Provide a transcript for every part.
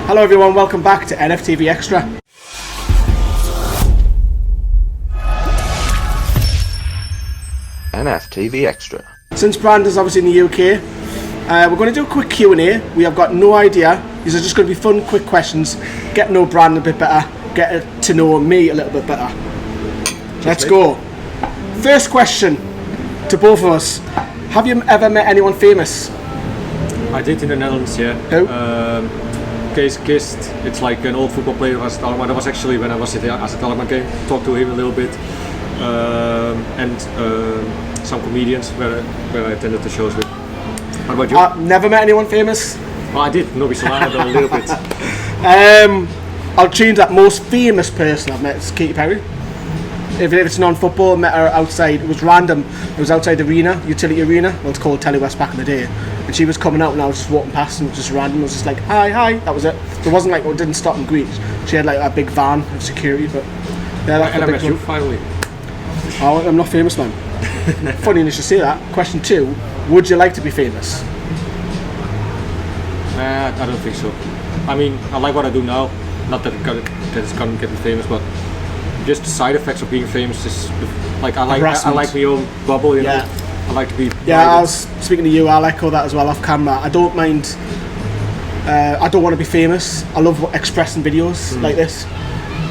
Hello everyone, welcome back to NFTV Extra. NFTV Extra. Since Brandon's obviously in the UK, we're going to do a quick Q&A. We have got no idea. These are just going to be fun, quick questions. Get to know Brandon a bit better. Get to know me a little bit better. Let's go. First question to both of us. Have you ever met anyone famous? I did in the Netherlands, yeah. Who? Kees Kist, it's like an old football player of AZ Alkmaar. That was actually when I was at the AZ Alkmaar game. Talked to him a little bit. And some comedians where I attended the shows with. What about you? I've never met anyone famous. Well, I did. Nobby Solana a little bit. I'll change that. Most famous person I've met is Katy Perry. If it's non-football, I met her outside. It was random. It was outside the arena, utility arena. Well, it's called Telly West back in the day. And she was coming out, and I was just walking past, and it was just random. I was just like, hi. That was it. So it wasn't like, didn't stop and greet. She had like a big van of security, but yeah, that's and I met you finally. Oh, I'm not famous, man. Funny you should say that. Question 2: would you like to be famous? Nah, I don't think so. I mean, I like what I do now. Not that it's gonna get me famous, but just the side effects of being famous is like I like my own bubble, you know. I like to be. Yeah, I was speaking to you. I'll echo that as well off camera. I don't mind. I don't want to be famous. I love expressing videos like this,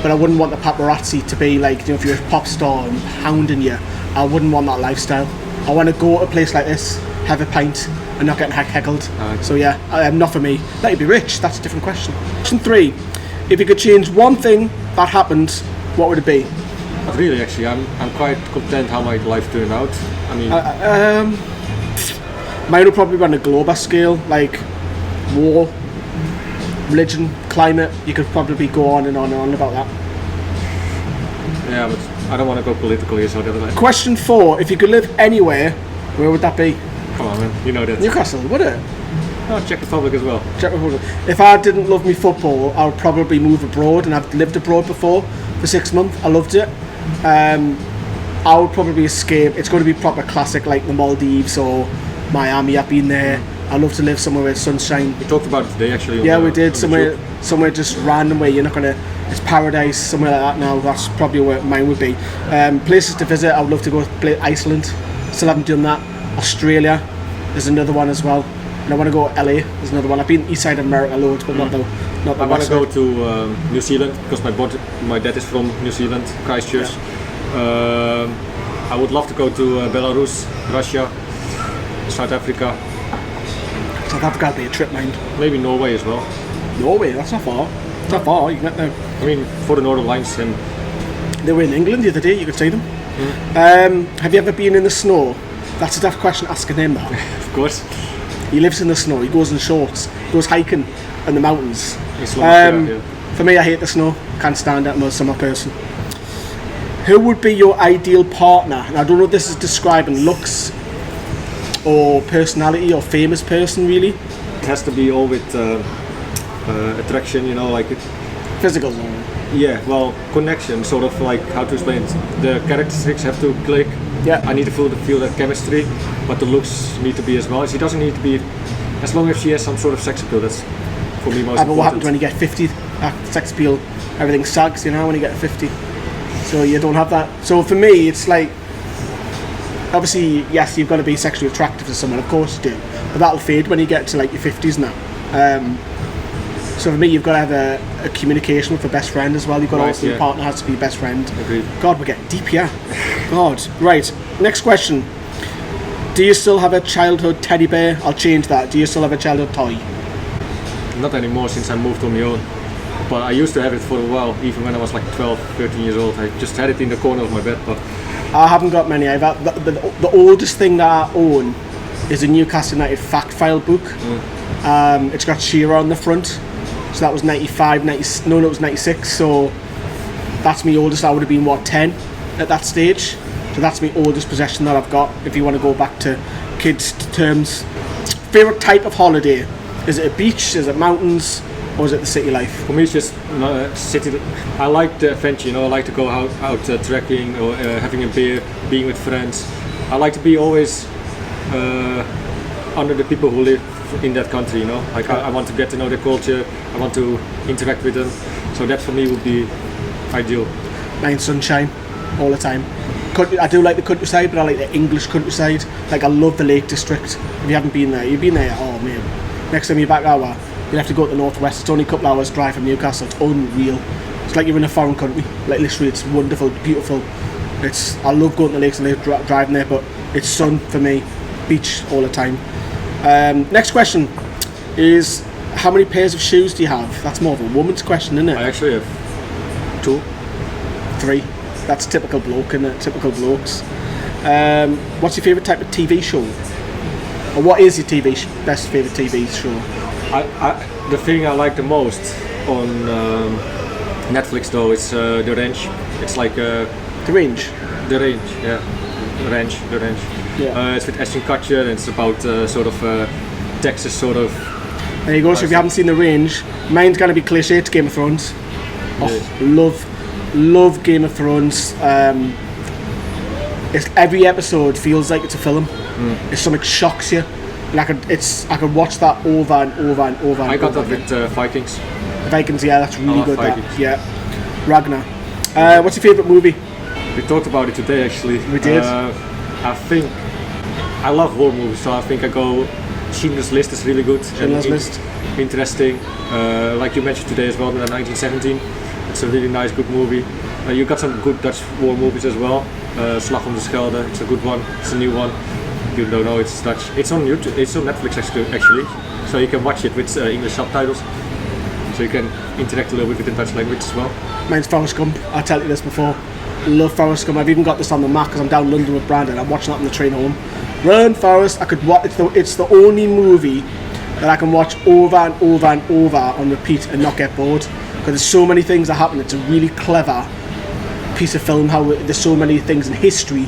but I wouldn't want the paparazzi to be like, if you're a pop star and hounding you. I wouldn't want that lifestyle. I want to go to a place like this, have a pint, and not getting heckled. So yeah, not for me. Let you be rich. That's a different question. Question 3: if you could change one thing that happened, what would it be? Not really, actually. I'm quite content how my life turned out. I mean, mine would probably be on a global scale, like war, religion, climate. You could probably go on and on and on about that. Yeah, but I don't want to go political here, so that's like. Question 4: if you could live anywhere, where would that be? Come on, man, you know that. Newcastle, would it? Oh, Czech Republic as well. Czech Republic. If I didn't love me football, I would probably move abroad, and I've lived abroad before for 6 months. I loved it. I would probably escape. It's going to be proper classic, like the Maldives or Miami. I've been there. I love to live somewhere with sunshine. We talked about it today, actually. Yeah, we did. Somewhere just random where you're not gonna. It's paradise, somewhere like that. Now that's probably where mine would be. Places to visit. I would love to go to Iceland. Still haven't done that. Australia. There's another one as well. And I want to go to LA. There's another one. I've been east side of America loads, but not the. I want to go to New Zealand because my dad is from New Zealand, Christchurch. Yeah. I would love to go to Belarus, Russia, South Africa. South Africa would be a trip, mind. Maybe Norway as well. Norway, that's not far. It's not far. You can get there. I mean, for the Northern Lights, and they were in England the other day. You could see them. Have you ever been in the snow? That's a tough question asking him that. Of course. He lives in the snow. He goes in shorts. He goes hiking in the mountains. For me, I hate the snow. Can't stand it. I'm a summer person. Who would be your ideal partner? And I don't know if this is describing looks or personality or famous person, really. It has to be all with attraction, you know, like physical. Yeah, well, connection, sort of like how to explain it. The characteristics have to click. Yeah. I need to feel that chemistry, but the looks need to be as well. She doesn't need to be, as long as she has some sort of sex appeal. That's for me most important. But what happens when you get 50? Sex appeal, everything sags, you know, when you get 50. So you don't have that. So for me, it's like, obviously, yes, you've got to be sexually attractive to someone, of course you do, but that'll fade when you get to like your 50s now. So for me, you've got to have a communication with a best friend as well. You've got to also, your partner has to be your best friend. Agreed. God, we're getting deep here. God. Right, next question. Do you still have a childhood teddy bear? I'll change that. Do you still have a childhood toy? Not anymore since I moved on my own. But I used to have it for a while, even when I was like 12, 13 years old. I just had it in the corner of my bed. But I haven't got many. I've had the oldest thing that I own is a Newcastle United fact file book. It's got Shearer on the front. So that was 95, 90, no, it was 96. So that's my oldest. I would have been, what, 10 at that stage. So that's my oldest possession that I've got, if you want to go back to kids' terms. Favourite type of holiday? Is it a beach? Is it mountains? Or is it the city life? For me, it's just city. I like the adventure, you know. I like to go out trekking or having a beer, being with friends. I like to be always under the people who live in that country, you know. Like I want to get to know their culture, I want to interact with them. So that for me would be ideal. Mine's sunshine, all the time. I do like the countryside, but I like the English countryside. Like I love the Lake District. If you haven't been there, you've been there. Oh man! Next time you're back hour, you'll have to go to the northwest. It's only a couple hours drive from Newcastle. It's unreal. It's like you're in a foreign country. Like literally, it's wonderful, beautiful. I love going to the lakes and driving there, but it's sun for me. Beach all the time. Next question is, how many pairs of shoes do you have? That's more of a woman's question, isn't it? I actually have 2. 3. That's typical bloke, isn't it? Typical blokes. What's your favourite type of TV show? Or what is your best favourite TV show? The thing I like the most on Netflix though is The Range. It's like The Range? The Range, yeah. The Range. Yeah. It's with Ashton Kutcher and it's about sort of Texas sort of. There you go, so if you haven't seen The Range, mine's going to be cliche, it's Game of Thrones. Love Game of Thrones. Every episode feels like it's a film. If something shocks you, and I could watch that over and over and over. I got that with Vikings. Vikings, yeah, that's really good. Vikings. That. Yeah, Ragnar. What's your favourite movie? We talked about it today, actually. We did. I think I love war movies, so I think I go. Schindler's List is really good. Schindler's List. Interesting. Like you mentioned today as well, the 1917. It's a really nice, good movie. You got some good Dutch war movies as well. Slag om de Schelde, it's a good one. It's a new one. You don't know it's Dutch. It's on YouTube. It's on Netflix actually. So you can watch it with English subtitles. So you can interact a little bit with the Dutch language as well. Mine's Forrest Gump. I told you this before. Love Forrest Gump. I've even got this on the Mac because I'm down London with Brandon. I'm watching that on the train home. Run, Forrest! I could watch. It's the only movie that I can watch over and over and over on repeat and not get bored. Because there's so many things that happen. It's a really clever piece of film. How there's so many things in history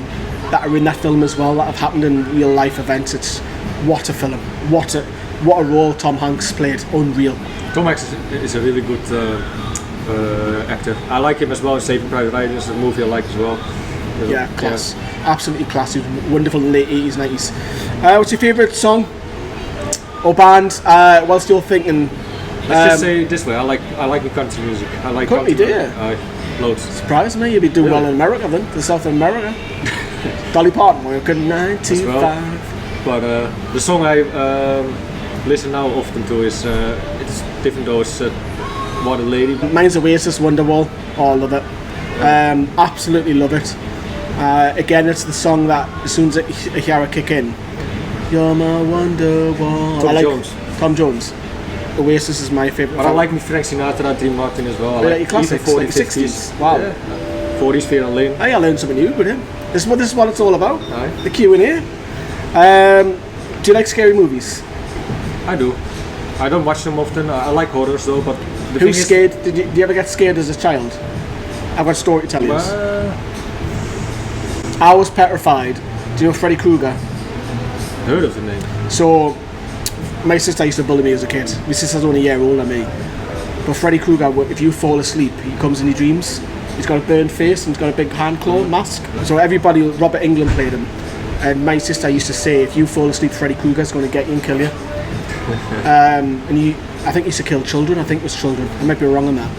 that are in that film as well that have happened in real life events. It's what a film. What a role Tom Hanks played. Unreal. Tom Hanks is a really good actor. I like him as well in Saving Private Ryan. It's a movie I like as well. Yeah, class. Yeah. Absolutely class. He was wonderful in the late 80s, 90s. What's your favourite song or band? Whilst you're thinking, let's just say it this way. I like the country music. I like country. Do you? Loads. Surprise me. You'd be doing well in America then. The South America. Dolly Parton. We're good 925. Well. But the song I listen now often to is it's different though. It's What a Lady. Mine's Oasis, Wonderwall. Oh, I love it. Absolutely love it. Again, it's the song that as soon as I hear it kick in, you're my Wonderwall. Tom Jones. Oasis is my favourite. But I like me Frank Sinatra, Dean Martin as well. I like your classics, even 40s, like 60s. Wow. Yeah. 40s, Fear and Lane. Hey, I learned something new with him. This is what it's all about. Aye. The Q&A. Do you like scary movies? I do. I don't watch them often. I like horrors though, but the Who's scared? Do you ever get scared as a child? I've got a story to tell you. I was petrified. Do you know Freddy Krueger? Heard of the name. So, my sister used to bully me as a kid. My sister's only a year older than me. But Freddy Krueger, if you fall asleep, he comes in your dreams. He's got a burnt face and he's got a big hand claw mask. So everybody, Robert Englund played him. And my sister used to say, if you fall asleep, Freddy Krueger's going to get you and kill you. I think he used to kill children. I think it was children. I might be wrong on that.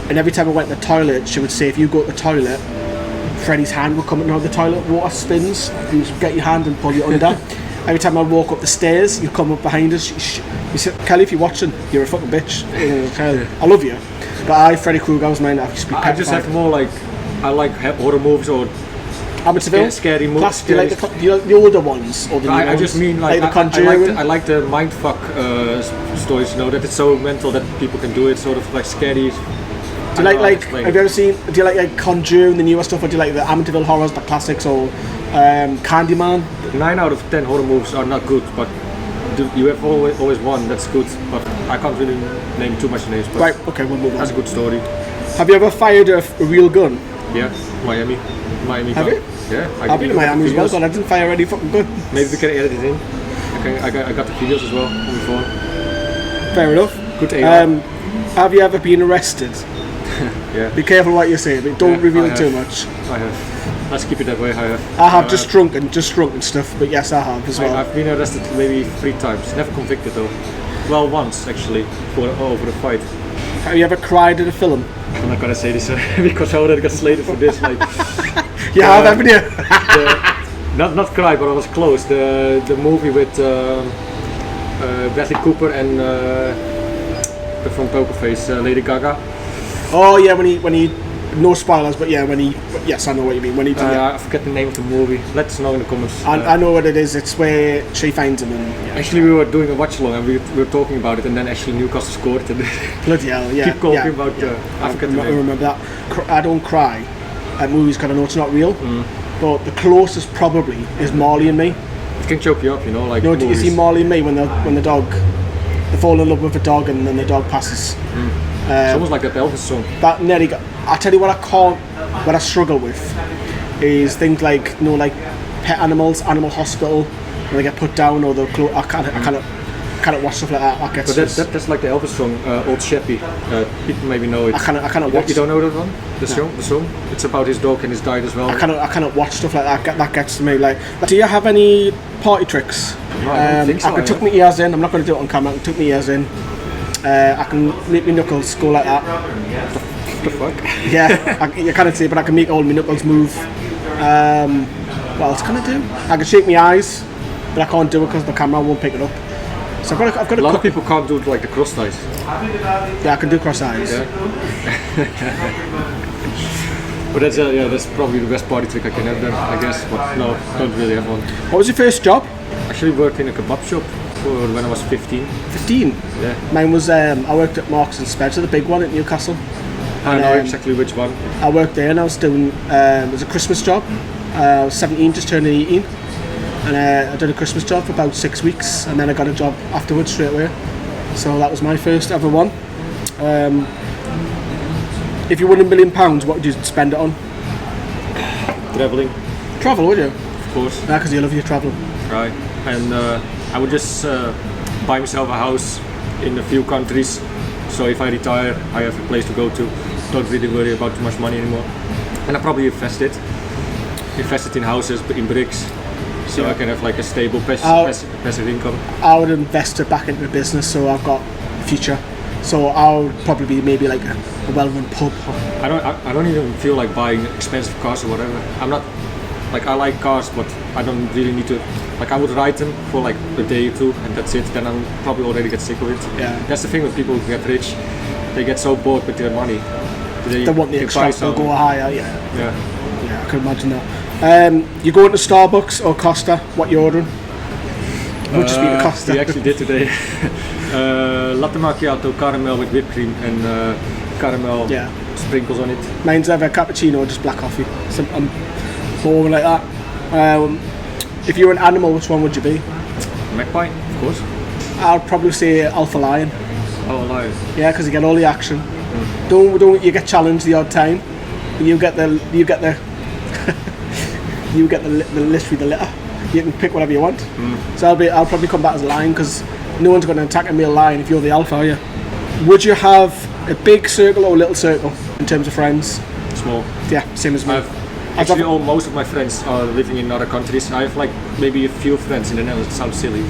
And every time I went to the toilet, she would say, if you go to the toilet, Freddy's hand would come out of the toilet, water spins, you get your hand and pull you under. Every time I walk up the stairs, you come up behind us. You said, Kelly, if you're watching, you're a fucking bitch. I love you. But Freddy Krueger was mine. I just have more like, I like horror movies or scary movies. Do you like the older ones or the new ones? I just mean like The Conjuring. I like the mindfuck stories. You know that it's so mental that people can do it. Sort of like scary. Do you like have you ever seen? Do you like Conjuring, the newer stuff, or do you like the Amityville horrors, the classics, or Candyman? 9 out of 10 horror movies are not good, but you have always one that's good. But I can't really name too much names. But right. Okay, we'll move on. That's a good story. Have you ever fired a real gun? Yeah, Miami. Have you? Yeah. I've been to Miami as well, but I didn't fire any fucking gun. Maybe we can edit it in. I got the videos as well on the phone. Fair enough. Good AR. Have you ever been arrested? Yeah. Be careful what you say, but don't reveal too much. I have. Let's keep it that way. I have just drunk and stuff, but yes, I have as well. I've been arrested maybe 3 times. Never convicted though. Well, once actually for over a fight. Have you ever cried at a film? I'm not gonna say this because I already got slated for this. Like, you have, haven't you? Not cried, but I was close. The movie with Bradley Cooper and from Poker Face, Lady Gaga. Oh yeah, when he no spoilers, but yeah, yes, I know what you mean. When he I forget the name of the movie. Let us know in the comments. I know what it is. It's where she finds him. And, actually, we were doing a watch along and we were talking about it, and then actually Newcastle scored. And bloody hell, yeah. Keep talking about. I forget the name. I remember that. I don't cry at movies because I know it's not real. But the closest probably is Marley and Me. It can choke you up, you know, like. No, do you see Marley and Me when the dog, they fall in love with a dog and then the dog passes? It's almost like that Elvis song. That nearly got. I tell you what what I struggle with is things like like pet animals, Animal Hospital, when they get put down or I can't watch stuff like that. That gets. But that's like the Elvis song, Old Sheppy. People maybe know it. I cannot watch. You don't know that one? The song? It's about his dog and his died as well. I cannot watch stuff like that. That gets to me. Like, do you have any party tricks? No, I don't think so. I can tuck my ears in. I'm not going to do it on camera. I can tuck my ears in. I can make my knuckles go like that. What the fuck? Yeah, you can't see, but I can make all my knuckles move. What else can I do? I can shake my eyes, but I can't do it because the camera won't pick it up. So I've got a lot of people can't do like the cross ties. Yeah, I can do cross eyes. Yeah. But that's probably the best party trick I can have then, I guess. But no, don't really have one. What was your first job? Actually worked in a kebab shop when I was 15. 15? Yeah. Mine was, I worked at Marks and Spencer, the big one at Newcastle. I know exactly which one. I worked there and I was doing, it was a Christmas job. I was 17, just turning 18. And I did a Christmas job for about 6 weeks and then I got a job afterwards straight away. So that was my first ever one. If you won £1 million, what would you spend it on? Traveling. Travel, would you? Of course. Yeah, because you love your travel. Right. And I would just buy myself a house in a few countries. So if I retire, I have a place to go to. Don't really worry about too much money anymore. And I probably invested in houses, in bricks. So I can have like a stable passive income. I would invest it back into the business so I've got a future. So I would probably be maybe like a well-run pub. I don't even feel like buying expensive cars or whatever. I'm not like I like cars, but I don't really need to. Like I would ride them for like a day or two, and that's it. Then I'm probably already get sick of it. Yeah. That's the thing with people who get rich. They get so bored with their money. They want the extra to go higher. Yeah. Yeah, I can imagine that. You go into Starbucks or Costa? What you ordering? Would just be the Costa. We actually did today. Latte macchiato, caramel with whipped cream and caramel sprinkles on it. Mine's either cappuccino or just black coffee. So I'm boring like that. If you're an animal, which one would you be? Magpie, of course. I'd probably say Alpha Lion. Oh, lion. Yeah, because you get all the action. Don't you get challenged the odd time? You get the literally the litter. You can pick whatever you want. So I'll probably come back as a lion because no one's going to attack a male lion if you're the alpha, are you? Would you have a big circle or a little circle in terms of friends? Small. Yeah, same as me. Actually, most of my friends are living in other countries. I have like maybe a few friends in the Netherlands. It sounds silly,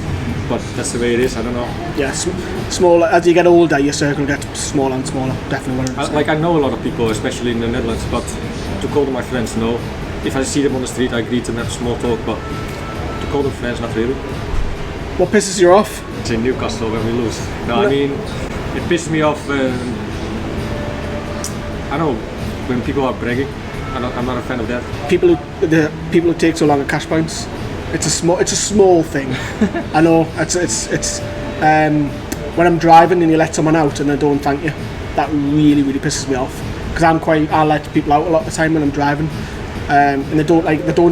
but that's the way it is. I don't know. Yeah, small. As you get older, your circle gets smaller and smaller. Definitely. I know a lot of people, especially in the Netherlands, but to call them my friends, no. If I see them on the street, I greet them, have small talk, but to call them friends, not really. What pisses you off? It's in Newcastle when we lose. No, I mean, it pisses me off when I don't know when people are bragging. I'm not a fan of that. People who take so long at cash points. It's a small thing. I know. It's when I'm driving and you let someone out and they don't thank you, that really pisses me off. Because I let people out a lot of the time when I'm driving. And they don't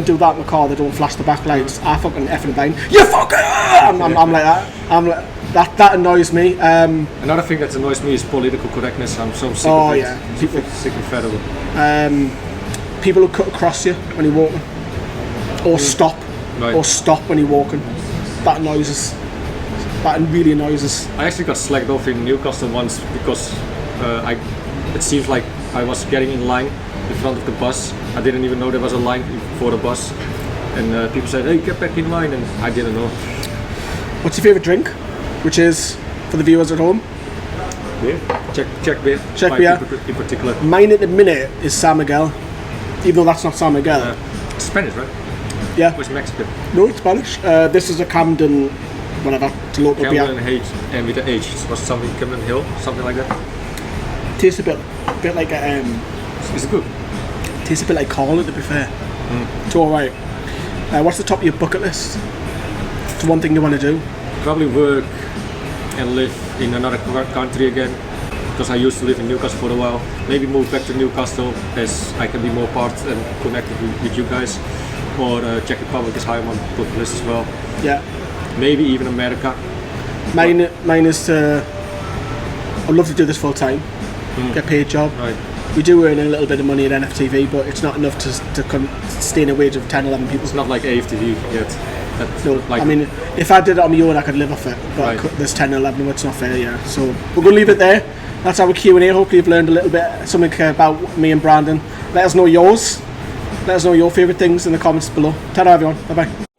do that in the car. They don't flash the back lights. I fucking effing blind. You fucker! I'm like that. I'm like that annoys me. Another thing that annoys me is political correctness. I'm so sick of it. Yeah. Sick and fed of it. People who cut across you when you're walking, or stop when you're walking. That annoys us. That really annoys us. I actually got slagged off in Newcastle once because I it seems like I was getting in line in front of the bus. I didn't even know there was a line for the bus, and people said, "Hey, get back in line," and I didn't know. What's your favourite drink? Which is, for the viewers at home? Beer. Czech beer. Czech beer. In particular. Mine at the minute is San Miguel, even though that's not San Miguel. It's Spanish, right? Yeah. Or it's Mexican? No, it's Spanish. This is a Camden, whatever, it's a local beer. Camden H, and with the H, it was something Camden Hill, something like that. Tastes a bit like a. Is it good? Tastes a bit like Carling, to be fair. It's all right. What's the top of your bucket list? It's one thing you want to do. Probably work and live in another country again, because I used to live in Newcastle for a while. Maybe move back to Newcastle as I can be more part and connected with you guys. Or Czech Republic is high on my bucket list as well. Yeah. Maybe even America. Mine is to. I'd love to do this full time. Get a paid job. Right. We do earn a little bit of money at NFTV, but it's not enough to sustain a wage of 10, 11 people. It's not like AFTV yet. No, like, I mean, if I did it on my own, I could live off it. But right. there's 10, 11, it's not fair, yeah. So we're going to leave it there. That's our Q&A. Hopefully you've learned a little bit, something about me and Brandon. Let us know yours. Let us know your favourite things in the comments below. Ta-ra everyone. Bye-bye.